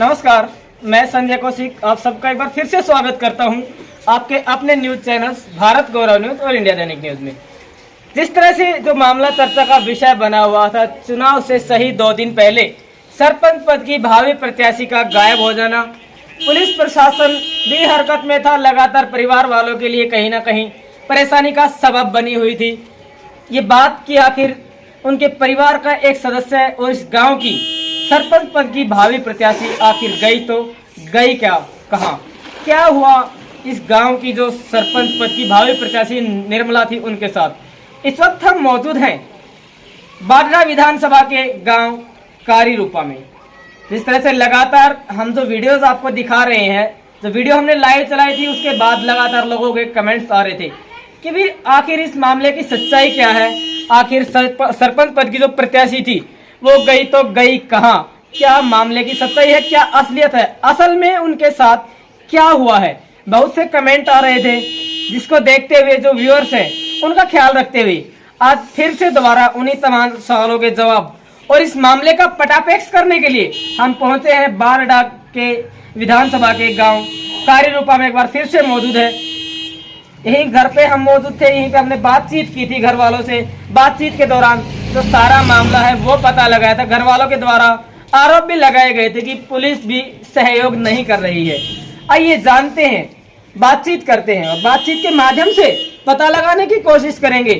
नमस्कार, मैं संजय कौशिक आप सबका एक बार फिर से स्वागत करता हूं आपके अपने न्यूज चैनल्स भारत गौरव न्यूज और इंडिया दैनिक न्यूज में। जिस तरह से जो मामला चर्चा का विषय बना हुआ था, चुनाव से सही 2 दिन पहले सरपंच पद की भावी प्रत्याशी का गायब हो जाना, पुलिस प्रशासन भी हरकत में था, लगातार परिवार वालों के लिए कहीं ना कहीं परेशानी का सबब बनी हुई थी। ये बात कि आखिर उनके परिवार का एक सदस्य और इस गांव की सरपंच पद की भावी प्रत्याशी आखिर गई तो गई कहाँ, क्या हुआ इस गांव की जो सरपंच पद की भावी प्रत्याशी निर्मला थी उनके साथ। इस वक्त हम मौजूद हैं बाडरा विधानसभा के गांव कारी रूपा में। जिस तरह से लगातार हम जो वीडियोस आपको दिखा रहे हैं, जो वीडियो हमने लाइव चलाई थी उसके बाद लगातार लोगों के कमेंट्स आ रहे थे कि भी आखिर इस मामले की सच्चाई क्या है, आखिर सरपंच पद की जो प्रत्याशी थी वो गई तो गई कहाँ, क्या मामले की सच्चाई है, क्या असलियत है, असल में उनके साथ क्या हुआ है। बहुत से कमेंट आ रहे थे जिसको देखते हुए जो व्यूअर्स हैं उनका ख्याल रखते हुए आज फिर से दोबारा उन्हीं तमाम सवालों के जवाब और इस मामले का पटापेक्ष करने के लिए हम पहुंचे हैं बारडा के विधानसभा के गांव कारी रूपा में। एक बार फिर से मौजूद है, यही घर पे हम मौजूद थे, यहीं पे हमने बातचीत की थी घर वालों से। बातचीत के दौरान जो सारा मामला है वो पता लगाया था। घर वालों के द्वारा आरोप भी लगाए गए थे कि पुलिस भी सहयोग नहीं कर रही है। आइए जानते हैं, बातचीत करते हैं और बातचीत के माध्यम से पता लगाने की कोशिश करेंगे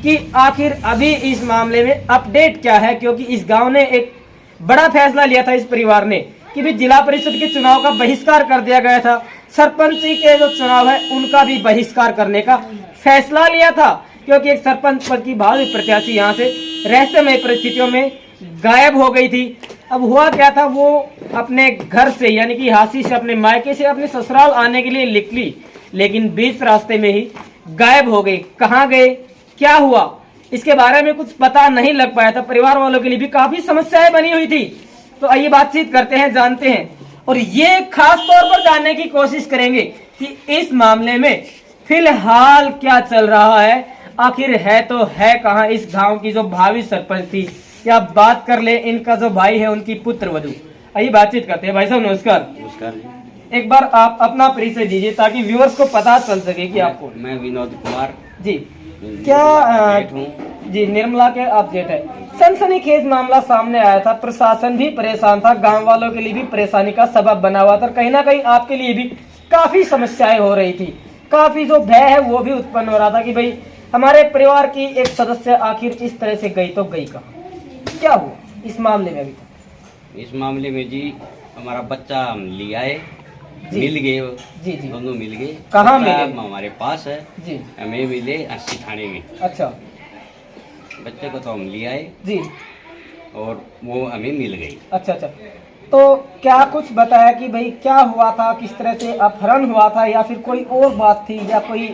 कि आखिर अभी इस मामले में अपडेट क्या है, क्योंकि इस गांव ने एक बड़ा फैसला लिया था इस परिवार ने कि भी जिला परिषद के चुनाव का बहिष्कार कर दिया गया था, सरपंची के जो चुनाव है उनका भी बहिष्कार करने का फैसला लिया था, क्योंकि एक सरपंच पद की भावी प्रत्याशी यहाँ से रहस्यमय परिस्थितियों में गायब हो गई थी। अब हुआ क्या था, वो अपने घर से यानी कि हांसी से अपने मायके से अपने ससुराल आने के लिए निकली, लेकिन बीच रास्ते में ही गायब हो गई। कहाँ गए, क्या हुआ, इसके बारे में कुछ पता नहीं लग पाया था। परिवार वालों के लिए भी काफी समस्याएं बनी हुई थी। तो आइए बातचीत करते हैं, जानते हैं और ये खास तौर पर जानने की कोशिश करेंगे कि इस मामले में फिलहाल क्या चल रहा है, आखिर है तो है कहाँ इस गांव की जो भावी सरपंच थी, या बात कर ले इनका जो भाई है उनकी पुत्र वधू। आइए बातचीत करते हैं। भाई साहब नमस्कार। नमस्कार जी। एक बार आप अपना परिचय दीजिए ताकि व्यूअर्स को पता चल सके कि आपको। मैं विनोद कुमार जी, क्या जी निर्मला के आप जेठ है। सनसनीखेज मामला सामने आया था, प्रशासन भी परेशान था, गांव वालों के लिए भी परेशानी का सबब बना हुआ था, कहीं ना कहीं आपके लिए भी काफी समस्याएं हो रही थी, काफी जो भय है वो भी उत्पन्न हो रहा था कि भाई हमारे परिवार की एक सदस्य आखिर इस तरह से गई तो गई कहाँ, क्या हुआ इस मामले में अभी तक? इस मामले में जी हमारा बच्चा हम लिया है, मिल गए जी जी, दोनों मिल गए। कहाँ मिले? हमारे पास है जी, हमें मिले 80 थाने में। अच्छा, बच्चे को तो हम लिया है जी, और वो हमें मिल गई। अच्छा अच्छा। तो क्या कुछ बताया कि भाई क्या हुआ था, किस तरह से अपहरण हुआ था, या फिर कोई और बात थी, या कोई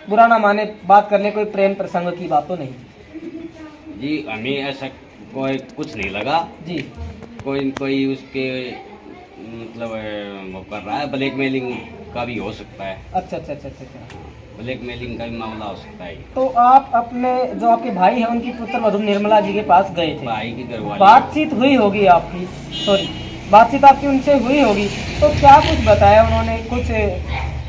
बुरा ना माने बात करने कोई प्रेम प्रसंग की बात तो नहीं? जी हमें ऐसा कोई कुछ नहीं लगा जी, कोई उसके मतलब वो कर रहा है, ब्लैकमेलिंग का भी हो सकता है। अच्छा अच्छा अच्छा अच्छा अच्छा। ब्लैकमेलिंग का भी मामला हो सकता है। तो आप अपने जो आपके भाई हैं उनकी पुत्र वधू निर्मला जी के पास गए थे, भाई की घरवाली बातचीत हुई होगी आपकी, सॉरी बातचीत आपकी उनसे हुई होगी, तो क्या कुछ बताया उन्होंने, कुछ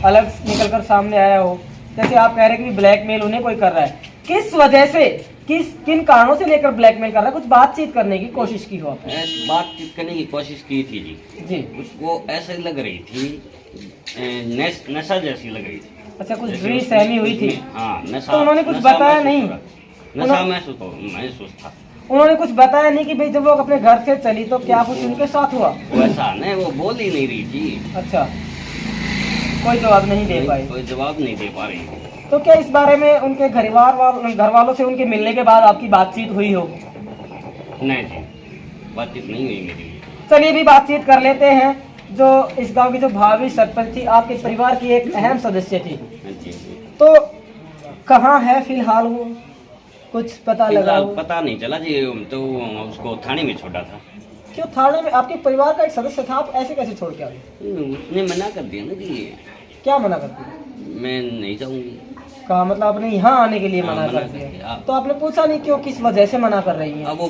अलग निकल कर सामने आया हो? जैसे आप कह रहे हैं कि ब्लैकमेल उन्हें कोई कर रहा है, किस वजह से, किन कारणों से लेकर ब्लैकमेल कर रहा है, कुछ बातचीत करने की कोशिश की हो आपने? बातचीत करने की कोशिश की थी जी। जी, उसको ऐसे लग रही थी नशा जैसी लग रही थी। अच्छा, कुछ ड्री सहमी हुई थी। हाँ, नशा। तो उन्होंने कुछ बताया नहीं? नशा महसूस था। उन्होंने कुछ बताया नहीं कि भाई जब वो अपने घर से चली तो क्या कुछ उनके साथ हुआ? वैसा नहीं, वो बोल ही नहीं रही थी। अच्छा, कोई जवाब नहीं दे पाई? कोई जवाब नहीं दे पा रही। तो क्या इस बारे में उनके घर वालों से उनके मिलने के बाद आपकी बातचीत हुई हो? नहीं जी, बातचीत नहीं हुई मेरी। चलिए भी बातचीत कर लेते हैं। जो इस गांव की जो भावी सरपंच थी, आपके परिवार की एक अहम सदस्य थी, तो कहाँ है फिलहाल वो, कुछ पता लगा? पता नहीं चला जी, तो उसको थाने में छोड़ा था। क्यों थाने में? आपके परिवार का एक सदस्य था, आप ऐसे कैसे छोड़ के आ गए? उसने मना कर दिया ना जी। क्या मना कर दिया? मैं नहीं जाऊंगी। कहा मतलब आपने यहाँ आने के लिए मना कर दिया। दिया? तो आपने पूछा नहीं क्यों, किस वजह से मना कर रही है? अब वो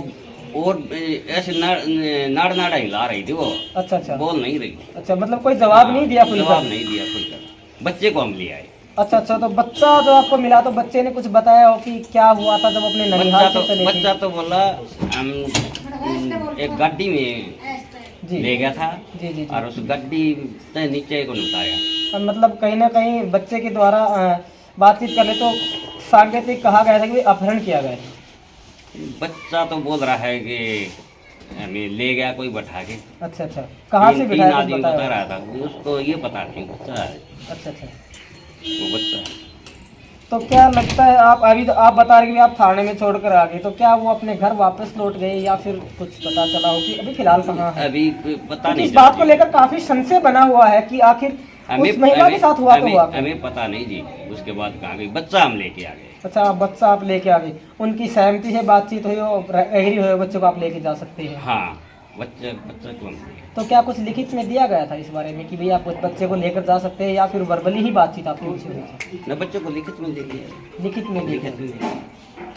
और ऐसे नाड़ नाड़ा हिला रही थी वो, अच्छा अच्छा बोल नहीं रही। अच्छा, मतलब कोई जवाब नहीं दिया खुलकर? जवाब नहीं दिया खुलकर। बच्चे को हम ले आए। अच्छा अच्छा, तो बच्चा जो आपको मिला तो बच्चे ने कुछ बताया हो कि क्या हुआ था जब अपने ननिहाल से चले थे? बच्चा तो बोला हम एक गाड़ी में जी ले गया था जी जी जी। और उस गाड़ी से नीचे को उतारा। और मतलब कहीं ना कहीं बच्चे के द्वारा बातचीत करने तो सांकेतिक कहा गया था कि अपहरण किया गया था। बच्चा तो बोल रहा है कि हमें ले गया कोई बैठा के। अच्छा अच्छा, कहाँ से तीन बिठाया कुछ आदमी बताया? बता रहा था, उसको ये पता नहीं बच्चा है, अच्छा अच्छा, वो बच्चा है। तो क्या लगता है आप अभी तो आप बता रहे कि आप थाने में छोड़कर आ गए, तो क्या वो अपने घर वापस लौट गए या फिर कुछ पता चला हो कि अभी फिलहाल कहाँ है? अभी पता क्योंकि नहीं इस बात को लेकर काफी संशय बना हुआ है कि आखिर उस महिला के साथ हुआ तो हुआ क्या? हमें पता नहीं जी। उसके बाद कहाँ गई, बच्चा हम लेके आ गए। अच्छा, आप बच्चा आप लेके आ गए, उनकी सहमति से बातचीत हुई हो, एग्री हुए बच्चे को आप लेके जा सकते हैं? हाँ, बच्चा को हम ले गए। तो क्या कुछ लिखित में दिया गया था इस बारे में कि भैया आप उस बच्चे को लेकर जा सकते हैं, या फिर वर्बली ही बातचीत आपकी उनसे हुई थी? न बच्चे को लिखित में दे दिया। लिखित में लिखित लिखित। में